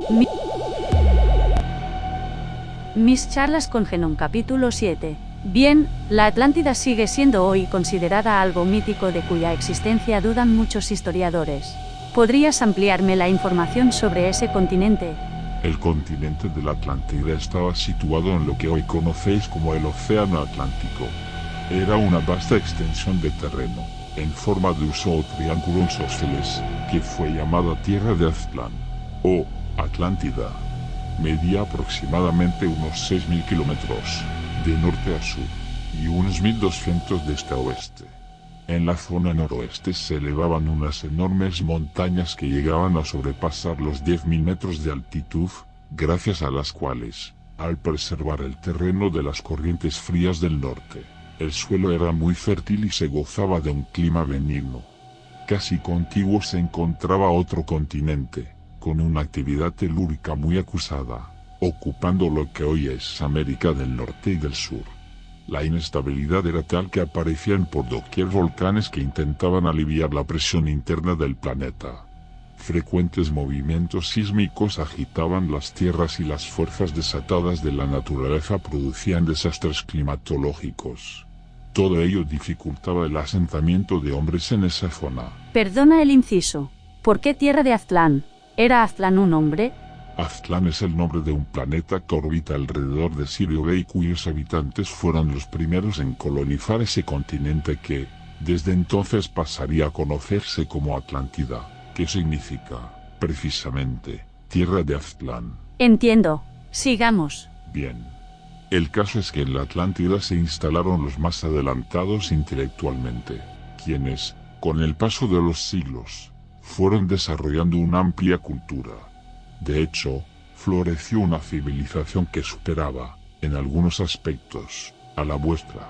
Mi- Mis charlas con Genón capítulo 7. Bien, la Atlántida sigue siendo hoy considerada algo mítico de cuya existencia dudan muchos historiadores. ¿Podrías ampliarme la información sobre ese continente? El continente de la Atlántida estaba situado en lo que hoy conocéis como el Océano Atlántico. Era una vasta extensión de terreno, en forma de uso triángulo isósceles, que fue llamada Tierra de Aztlán, o Atlántida. Medía aproximadamente unos 6.000 kilómetros, de norte a sur, y unos 1.200 de este a oeste. En la zona noroeste se elevaban unas enormes montañas que llegaban a sobrepasar los 10.000 metros de altitud, gracias a las cuales, al preservar el terreno de las corrientes frías del norte, el suelo era muy fértil y se gozaba de un clima benigno. Casi contiguo se encontraba otro continente, con una actividad telúrica muy acusada, ocupando lo que hoy es América del Norte y del Sur. La inestabilidad era tal que aparecían por doquier volcanes que intentaban aliviar la presión interna del planeta. Frecuentes movimientos sísmicos agitaban las tierras y las fuerzas desatadas de la naturaleza producían desastres climatológicos. Todo ello dificultaba el asentamiento de hombres en esa zona. Perdona el inciso. ¿Por qué Tierra de Aztlán? ¿Era Aztlán un hombre? Aztlán es el nombre de un planeta que orbita alrededor de Sirio B y cuyos habitantes fueron los primeros en colonizar ese continente que, desde entonces pasaría a conocerse como Atlántida, que significa, precisamente, Tierra de Aztlán. Entiendo. Sigamos. Bien. El caso es que en la Atlántida se instalaron los más adelantados intelectualmente, quienes, con el paso de los siglos, fueron desarrollando una amplia cultura. De hecho, floreció una civilización que superaba, en algunos aspectos, a la vuestra.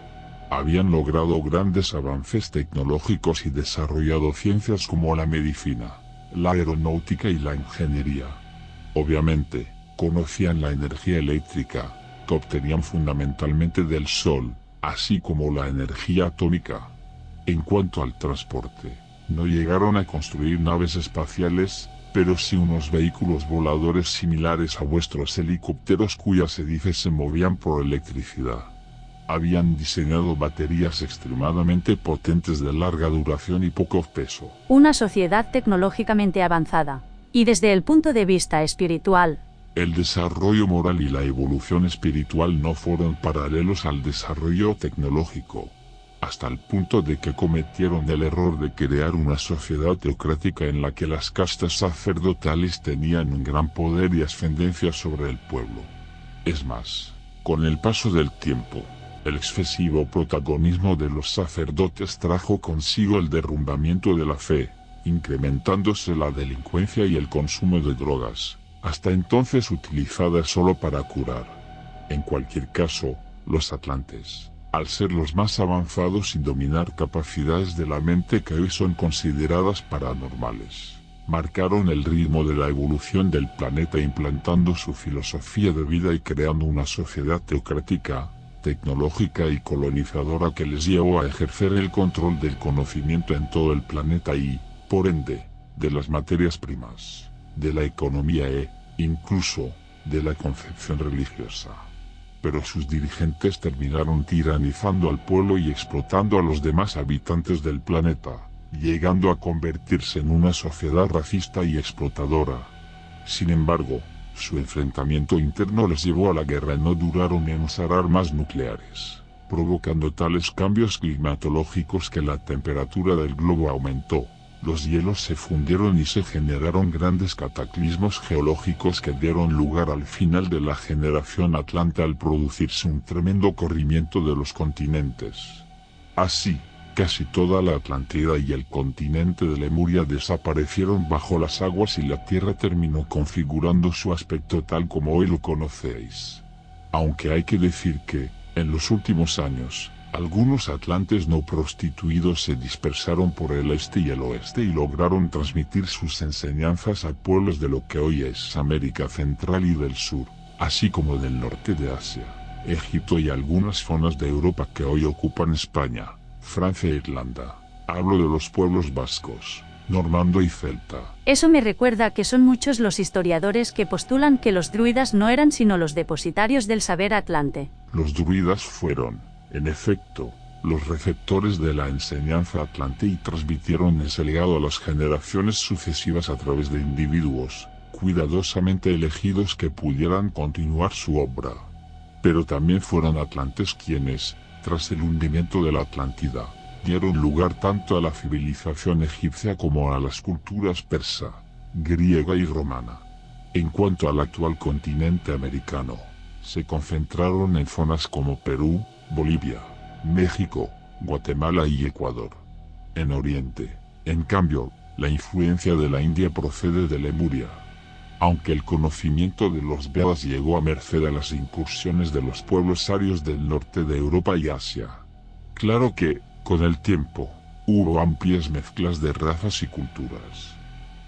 Habían logrado grandes avances tecnológicos y desarrollado ciencias como la medicina, la aeronáutica y la ingeniería. Obviamente, conocían la energía eléctrica, que obtenían fundamentalmente del sol, así como la energía atómica. En cuanto al transporte, no llegaron a construir naves espaciales, pero sí unos vehículos voladores similares a vuestros helicópteros cuyas hélices se movían por electricidad. Habían diseñado baterías extremadamente potentes de larga duración y poco peso. Una sociedad tecnológicamente avanzada. Y desde el punto de vista espiritual, El desarrollo moral y la evolución espiritual no fueron paralelos al desarrollo tecnológico, hasta el punto de que cometieron el error de crear una sociedad teocrática en la que las castas sacerdotales tenían un gran poder y ascendencia sobre el pueblo. Es más, con el paso del tiempo, el excesivo protagonismo de los sacerdotes trajo consigo el derrumbamiento de la fe, incrementándose la delincuencia y el consumo de drogas, hasta entonces utilizadas solo para curar. En cualquier caso, los atlantes, al ser los más avanzados y dominar capacidades de la mente que hoy son consideradas paranormales, marcaron el ritmo de la evolución del planeta implantando su filosofía de vida y creando una sociedad teocrática, tecnológica y colonizadora que les llevó a ejercer el control del conocimiento en todo el planeta y, por ende, de las materias primas, de la economía e, incluso, de la concepción religiosa. Pero sus dirigentes terminaron tiranizando al pueblo y explotando a los demás habitantes del planeta, llegando a convertirse en una sociedad racista y explotadora. Sin embargo, su enfrentamiento interno les llevó a la guerra y no duraron en usar armas nucleares, provocando tales cambios climatológicos que la temperatura del globo aumentó. Los hielos se fundieron y se generaron grandes cataclismos geológicos que dieron lugar al final de la generación atlante al producirse un tremendo corrimiento de los continentes. Así, casi toda la Atlántida y el continente de Lemuria desaparecieron bajo las aguas y la Tierra terminó configurando su aspecto tal como hoy lo conocéis. Aunque hay que decir que, en los últimos años, algunos atlantes no prostituidos se dispersaron por el este y el oeste y lograron transmitir sus enseñanzas a pueblos de lo que hoy es América Central y del Sur, así como del norte de Asia, Egipto y algunas zonas de Europa que hoy ocupan España, Francia e Irlanda. Hablo de los pueblos vascos, normando y celta. Eso me recuerda que son muchos los historiadores que postulan que los druidas no eran sino los depositarios del saber atlante. Los druidas fueron, en efecto, los receptores de la enseñanza atlante y transmitieron ese legado a las generaciones sucesivas a través de individuos cuidadosamente elegidos que pudieran continuar su obra. Pero también fueron atlantes quienes, tras el hundimiento de la Atlántida, dieron lugar tanto a la civilización egipcia como a las culturas persa, griega y romana. En cuanto al actual continente americano, se concentraron en zonas como Perú, Bolivia, México, Guatemala y Ecuador. En Oriente, en cambio, la influencia de la India procede de Lemuria. Aunque el conocimiento de los Vedas llegó a merced a las incursiones de los pueblos arios del norte de Europa y Asia. Claro que, con el tiempo, hubo amplias mezclas de razas y culturas.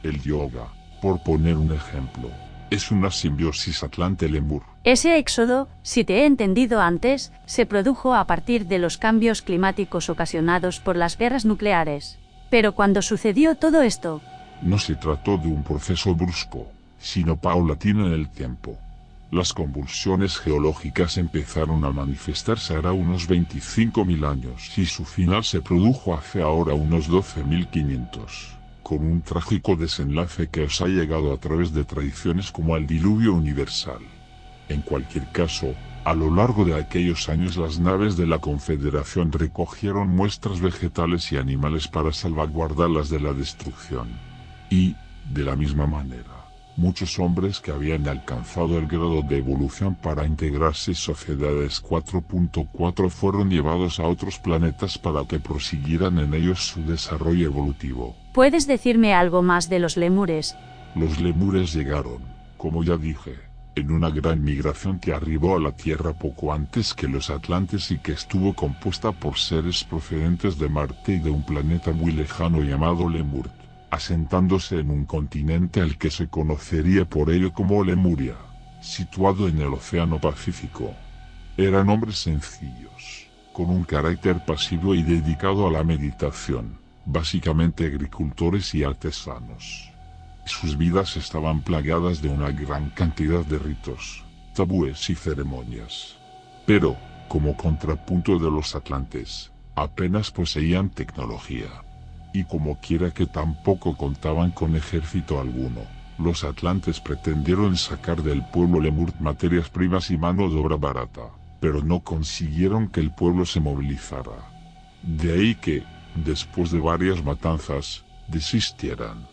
El yoga, por poner un ejemplo, es una simbiosis atlante-lemur. Ese éxodo, si te he entendido antes, se produjo a partir de los cambios climáticos ocasionados por las guerras nucleares. Pero cuando sucedió todo esto, no se trató de un proceso brusco, sino paulatino en el tiempo. Las convulsiones geológicas empezaron a manifestarse hará unos 25.000 años y su final se produjo hace ahora unos 12.500, con un trágico desenlace que os ha llegado a través de tradiciones como el diluvio universal. En cualquier caso, a lo largo de aquellos años las naves de la Confederación recogieron muestras vegetales y animales para salvaguardarlas de la destrucción. Y, de la misma manera, muchos hombres que habían alcanzado el grado de evolución para integrarse en sociedades 4.4 fueron llevados a otros planetas para que prosiguieran en ellos su desarrollo evolutivo. ¿Puedes decirme algo más de los lemures? Los lemures llegaron, como ya dije, en una gran migración que arribó a la Tierra poco antes que los atlantes y que estuvo compuesta por seres procedentes de Marte y de un planeta muy lejano llamado Lemur, asentándose en un continente al que se conocería por ello como Lemuria, situado en el Océano Pacífico. Eran hombres sencillos, con un carácter pasivo y dedicado a la meditación, básicamente agricultores y artesanos. Sus vidas estaban plagadas de una gran cantidad de ritos, tabúes y ceremonias. Pero, como contrapunto de los atlantes, apenas poseían tecnología. Y como quiera que tampoco contaban con ejército alguno, los atlantes pretendieron sacar del pueblo lemur materias primas y mano de obra barata, pero no consiguieron que el pueblo se movilizara. De ahí que, después de varias matanzas, desistieran.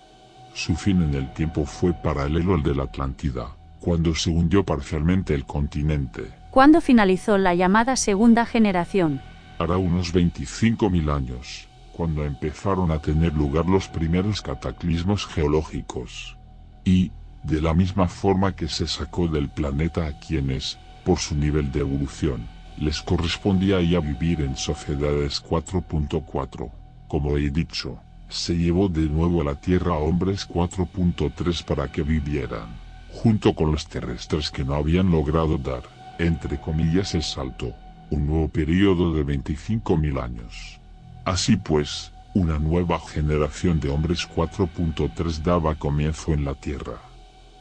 Su fin en el tiempo fue paralelo al de la Atlántida, cuando se hundió parcialmente el continente. ¿Cuándo finalizó la llamada segunda generación? Hará unos 25.000 años, cuando empezaron a tener lugar los primeros cataclismos geológicos. Y, de la misma forma que se sacó del planeta a quienes, por su nivel de evolución, les correspondía ya vivir en sociedades 4.4, como he dicho, se llevó de nuevo a la Tierra a hombres 4.3 para que vivieran, junto con los terrestres que no habían logrado dar, entre comillas, el salto, un nuevo periodo de 25.000 años. Así pues, una nueva generación de hombres 4.3 daba comienzo en la Tierra.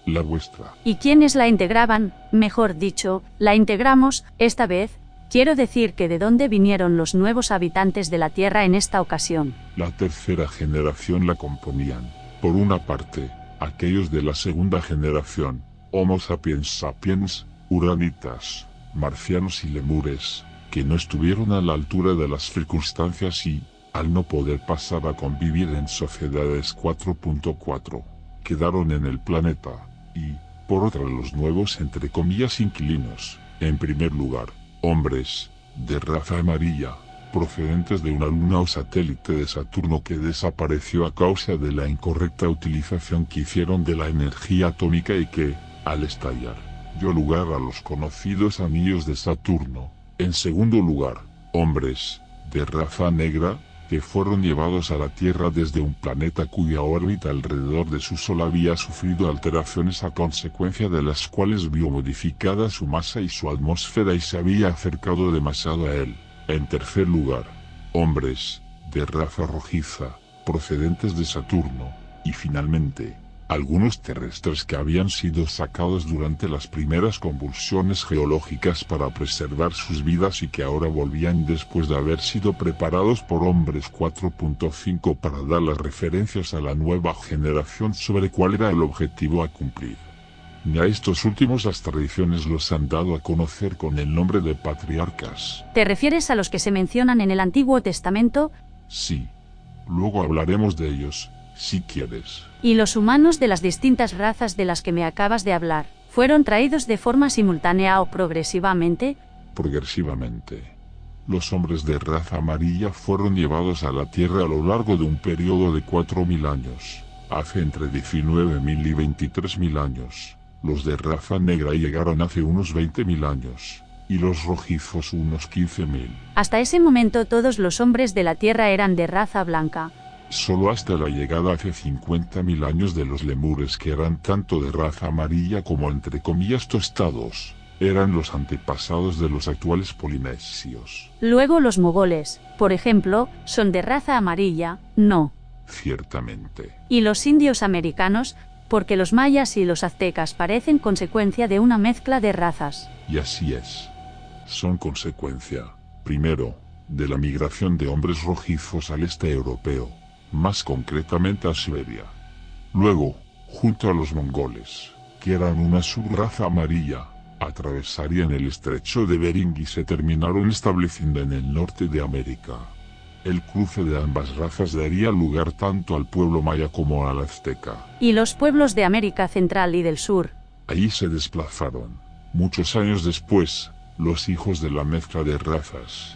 La vuestra. ¿Y quiénes la integraban? Mejor dicho, la integramos, esta vez. Quiero decir que ¿de dónde vinieron los nuevos habitantes de la Tierra en esta ocasión? La tercera generación la componían, por una parte, aquellos de la segunda generación, Homo sapiens sapiens, uranitas, marcianos y lemures, que no estuvieron a la altura de las circunstancias y, al no poder pasar a convivir en sociedades 4.4, quedaron en el planeta, y, por otra los nuevos entre comillas inquilinos, en primer lugar, hombres, de raza amarilla, procedentes de una luna o satélite de Saturno que desapareció a causa de la incorrecta utilización que hicieron de la energía atómica y que, al estallar, dio lugar a los conocidos anillos de Saturno. En segundo lugar, hombres, de raza negra, que fueron llevados a la Tierra desde un planeta cuya órbita alrededor de su Sol había sufrido alteraciones a consecuencia de las cuales vio modificada su masa y su atmósfera y se había acercado demasiado a él. En tercer lugar, hombres, de raza rojiza, procedentes de Saturno, y finalmente, algunos terrestres que habían sido sacados durante las primeras convulsiones geológicas para preservar sus vidas y que ahora volvían después de haber sido preparados por hombres 4.5 para dar las referencias a la nueva generación sobre cuál era el objetivo a cumplir. Y a estos últimos las tradiciones los han dado a conocer con el nombre de patriarcas. ¿Te refieres a los que se mencionan en el Antiguo Testamento? Sí. Luego hablaremos de ellos, si quieres. Y los humanos de las distintas razas de las que me acabas de hablar, ¿fueron traídos de forma simultánea o progresivamente? Progresivamente. Los hombres de raza amarilla fueron llevados a la Tierra a lo largo de un periodo de 4.000 años, hace entre 19.000 y 23.000 años. Los de raza negra llegaron hace unos 20.000 años, y los rojizos unos 15.000. Hasta ese momento todos los hombres de la Tierra eran de raza blanca. Solo hasta la llegada hace 50.000 años de los lemures, que eran tanto de raza amarilla como entre comillas tostados, eran los antepasados de los actuales polinesios. Luego los mogoles, por ejemplo, son de raza amarilla, ¿no? Ciertamente. Y los indios americanos, porque los mayas y los aztecas parecen consecuencia de una mezcla de razas. Y así es. Son consecuencia, primero, de la migración de hombres rojizos al este europeo, más concretamente a Siberia. Luego, junto a los mongoles, que eran una subraza amarilla, atravesarían el estrecho de Bering y se terminaron estableciendo en el norte de América. El cruce de ambas razas daría lugar tanto al pueblo maya como al azteca. ¿Y los pueblos de América Central y del Sur? Allí se desplazaron, muchos años después, los hijos de la mezcla de razas.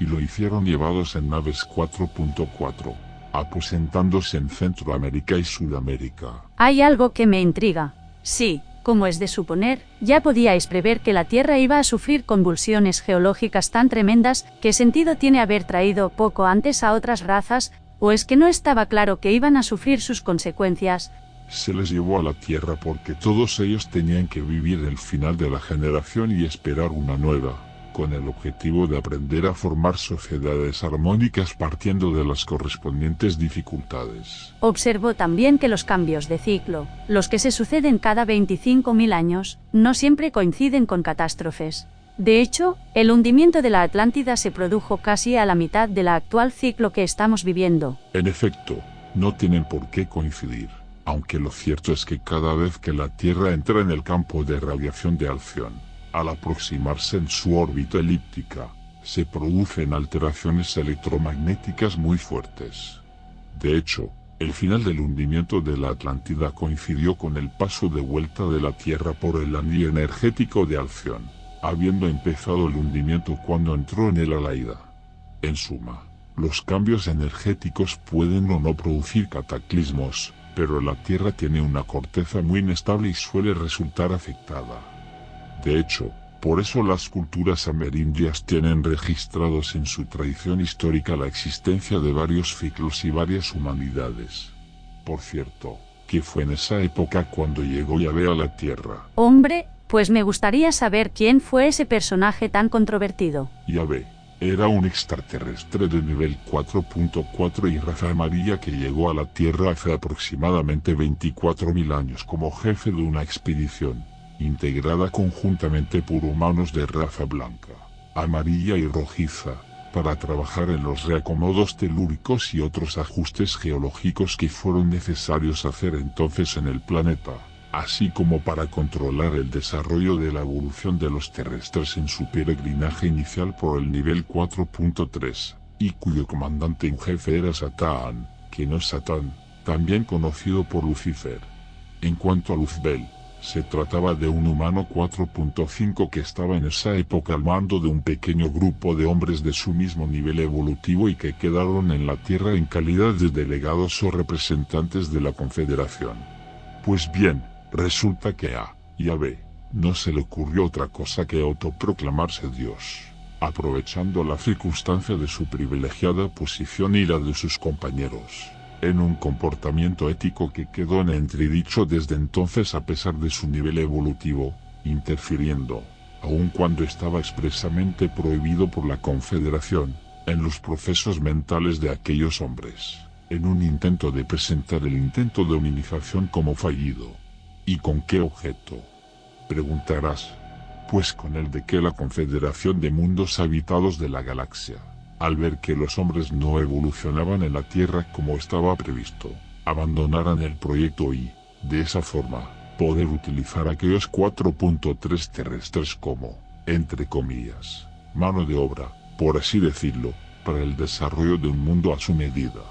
Y lo hicieron llevados en naves 4.4, aposentándose en Centroamérica y Sudamérica. Hay algo que me intriga. Sí, como es de suponer, ya podíais prever que la Tierra iba a sufrir convulsiones geológicas tan tremendas. ¿Qué sentido tiene haber traído poco antes a otras razas? ¿O es que no estaba claro que iban a sufrir sus consecuencias? Se les llevó a la Tierra porque todos ellos tenían que vivir el final de la generación y esperar una nueva, con el objetivo de aprender a formar sociedades armónicas partiendo de las correspondientes dificultades. Observó también que los cambios de ciclo, los que se suceden cada 25.000 años, no siempre coinciden con catástrofes. De hecho, el hundimiento de la Atlántida se produjo casi a la mitad del actual ciclo que estamos viviendo. En efecto, no tienen por qué coincidir, aunque lo cierto es que cada vez que la Tierra entra en el campo de radiación de Alción, al aproximarse en su órbita elíptica, se producen alteraciones electromagnéticas muy fuertes. De hecho, el final del hundimiento de la Atlántida coincidió con el paso de vuelta de la Tierra por el anillo energético de Alción, habiendo empezado el hundimiento cuando entró en el Alaida. En suma, los cambios energéticos pueden o no producir cataclismos, pero la Tierra tiene una corteza muy inestable y suele resultar afectada. De hecho, por eso las culturas amerindias tienen registrados en su tradición histórica la existencia de varios ciclos y varias humanidades. Por cierto, que fue en esa época cuando llegó Yahvé a la Tierra. Hombre, pues me gustaría saber quién fue ese personaje tan controvertido. Yahvé era un extraterrestre de nivel 4.4 y raza amarilla que llegó a la Tierra hace aproximadamente 24.000 años como jefe de una expedición integrada conjuntamente por humanos de raza blanca, amarilla y rojiza, para trabajar en los reacomodos telúricos y otros ajustes geológicos que fueron necesarios hacer entonces en el planeta, así como para controlar el desarrollo de la evolución de los terrestres en su peregrinaje inicial por el nivel 4.3, y cuyo comandante en jefe era Satán, que no es Satán, también conocido por Lucifer. En cuanto a Luzbel, se trataba de un humano 4.5 que estaba en esa época al mando de un pequeño grupo de hombres de su mismo nivel evolutivo y que quedaron en la Tierra en calidad de delegados o representantes de la Confederación. Pues bien, resulta que a Yahvé no se le ocurrió otra cosa que autoproclamarse Dios, aprovechando la circunstancia de su privilegiada posición y la de sus compañeros, en un comportamiento ético que quedó en entredicho desde entonces a pesar de su nivel evolutivo, interfiriendo, aun cuando estaba expresamente prohibido por la Confederación, en los procesos mentales de aquellos hombres. en un intento de presentar el intento de unificación como fallido. ¿Y con qué objeto?, preguntarás. Pues con el de que la Confederación de Mundos Habitados de la Galaxia, al ver que los hombres no evolucionaban en la Tierra como estaba previsto, abandonaran el proyecto y, de esa forma, poder utilizar aquellos 4.3 terrestres como, entre comillas, mano de obra, por así decirlo, para el desarrollo de un mundo a su medida.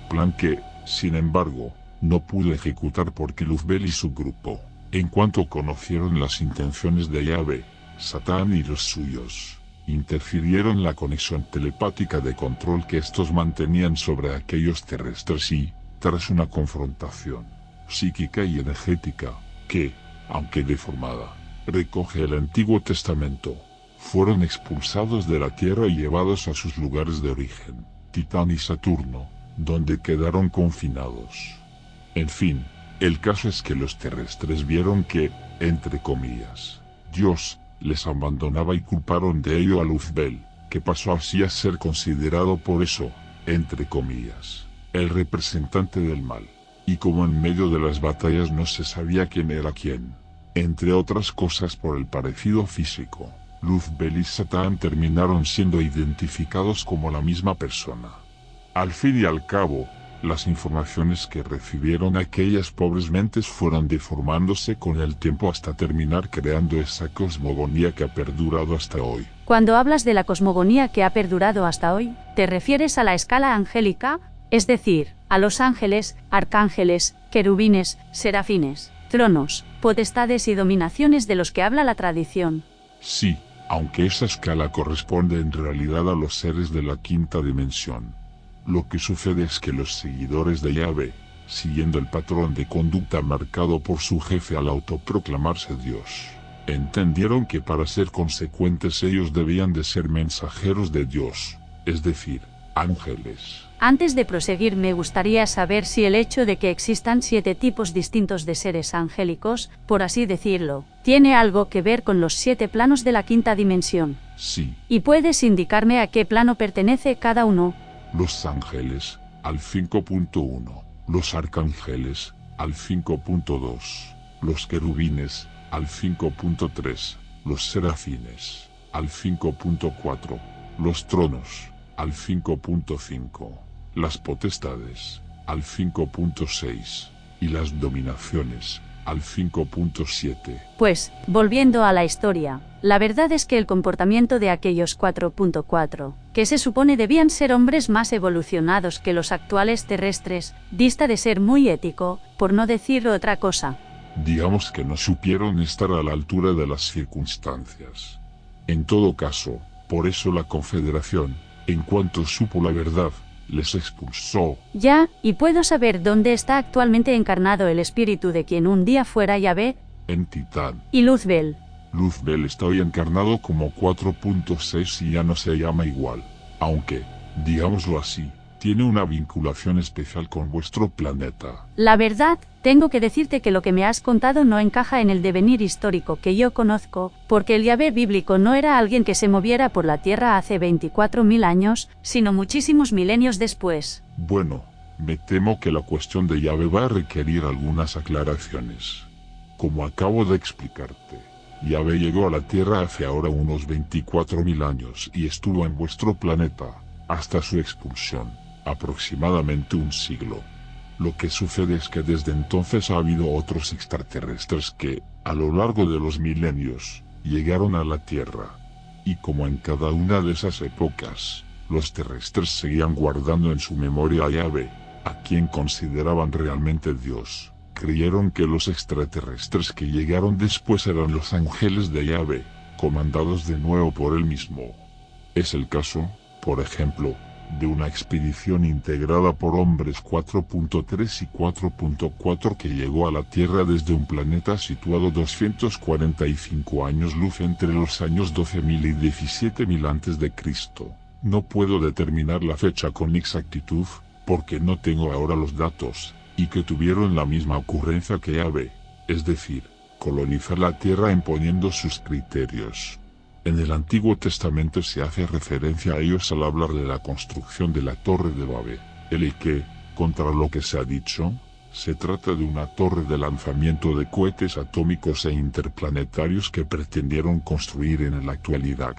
Plan que, sin embargo, no pudo ejecutar porque Luzbel y su grupo, en cuanto conocieron las intenciones de Yahvé, Satán y los suyos, interfirieron en la conexión telepática de control que estos mantenían sobre aquellos terrestres y, tras una confrontación psíquica y energética, que, aunque deformada, recoge el Antiguo Testamento, fueron expulsados de la Tierra y llevados a sus lugares de origen, Titán y Saturno, donde quedaron confinados. En fin, el caso es que los terrestres vieron que, entre comillas, Dios les abandonaba y culparon de ello a Luzbel, que pasó así a ser considerado por eso, entre comillas, el representante del mal. Y como en medio de las batallas no se sabía quién era quién, entre otras cosas por el parecido físico, Luzbel y Satán terminaron siendo identificados como la misma persona. Al fin y al cabo, las informaciones que recibieron aquellas pobres mentes fueron deformándose con el tiempo hasta terminar creando esa cosmogonía que ha perdurado hasta hoy. Cuando hablas de la cosmogonía que ha perdurado hasta hoy, ¿te refieres a la escala angélica? Es decir, a los ángeles, arcángeles, querubines, serafines, tronos, potestades y dominaciones de los que habla la tradición. Sí, aunque esa escala corresponde en realidad a los seres de la quinta dimensión. Lo que sucede es que los seguidores de Yahvé, siguiendo el patrón de conducta marcado por su jefe al autoproclamarse Dios, entendieron que para ser consecuentes ellos debían de ser mensajeros de Dios, es decir, ángeles. Antes de proseguir me gustaría saber si el hecho de que existan 7 tipos distintos de seres angélicos, por así decirlo, tiene algo que ver con los 7 planos de la quinta dimensión. Sí. ¿Y puedes indicarme a qué plano pertenece cada uno? Los ángeles, al 5.1, los arcángeles, al 5.2, los querubines, al 5.3, los serafines, al 5.4, los tronos, al 5.5, las potestades, al 5.6, y las dominaciones, al 5.7. Pues, volviendo a la historia, la verdad es que el comportamiento de aquellos 4.4, que se supone debían ser hombres más evolucionados que los actuales terrestres, dista de ser muy ético, por no decir otra cosa. Digamos que no supieron estar a la altura de las circunstancias. En todo caso, por eso la Confederación, en cuanto supo la verdad, les expulsó. Ya, ¿y puedo saber dónde está actualmente encarnado el espíritu de quien un día fuera Yahvé? En Titán. ¿Y Luzbel? Luzbel está hoy encarnado como 4.6 y ya no se llama igual, aunque, digámoslo así, tiene una vinculación especial con vuestro planeta. La verdad, tengo que decirte que lo que me has contado no encaja en el devenir histórico que yo conozco, porque el Yahvé bíblico no era alguien que se moviera por la tierra hace 24.000 años, sino muchísimos milenios después. Bueno, me temo que la cuestión de Yahvé va a requerir algunas aclaraciones. Como acabo de explicarte, Yahvé llegó a la Tierra hace ahora unos 24.000 años y estuvo en vuestro planeta, hasta su expulsión, aproximadamente un siglo. Lo que sucede es que desde entonces ha habido otros extraterrestres que, a lo largo de los milenios, llegaron a la Tierra. Y como en cada una de esas épocas, los terrestres seguían guardando en su memoria a Yahvé, a quien consideraban realmente Dios. Creyeron que los extraterrestres que llegaron después eran los ángeles de Yahvé, comandados de nuevo por él mismo. Es el caso, por ejemplo, de una expedición integrada por hombres 4.3 y 4.4 que llegó a la Tierra desde un planeta situado 245 años luz entre los años 12.000 y 17.000 a.C. No puedo determinar la fecha con exactitud, porque no tengo ahora los datos, y que tuvieron la misma ocurrencia que Yahvé, es decir, colonizar la Tierra imponiendo sus criterios. En el Antiguo Testamento se hace referencia a ellos al hablar de la construcción de la Torre de Babel, el que, Contra lo que se ha dicho, se trata de una torre de lanzamiento de cohetes atómicos e interplanetarios que pretendieron construir en la actualidad.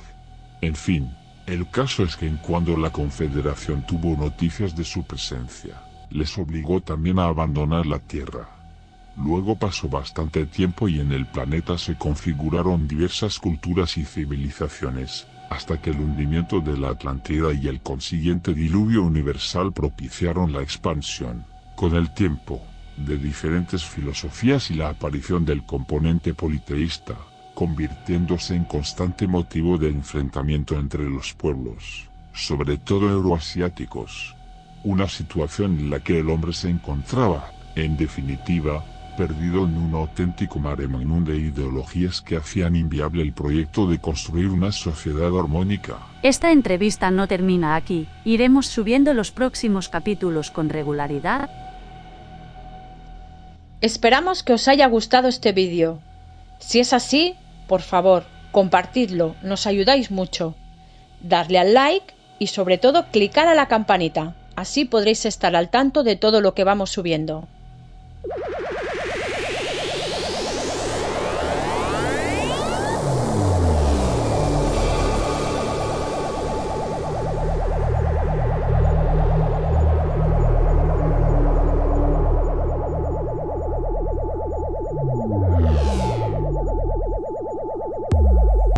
En fin, el caso es que en cuando la Confederación tuvo noticias de su presencia, les obligó también a abandonar la Tierra. Luego pasó bastante tiempo y en el planeta se configuraron diversas culturas y civilizaciones, hasta que el hundimiento de la Atlántida y el consiguiente diluvio universal propiciaron la expansión, con el tiempo, de diferentes filosofías y la aparición del componente politeísta, convirtiéndose en constante motivo de enfrentamiento entre los pueblos, sobre todo euroasiáticos. Una situación en la que el hombre se encontraba, en definitiva, perdido en un auténtico maremoinón de ideologías que hacían inviable el proyecto de construir una sociedad armónica. Esta entrevista no termina aquí, iremos subiendo los próximos capítulos con regularidad. Esperamos que os haya gustado este vídeo. Si es así, por favor, compartidlo, nos ayudáis mucho. Darle al like y sobre todo clicar a la campanita, así podréis estar al tanto de todo lo que vamos subiendo.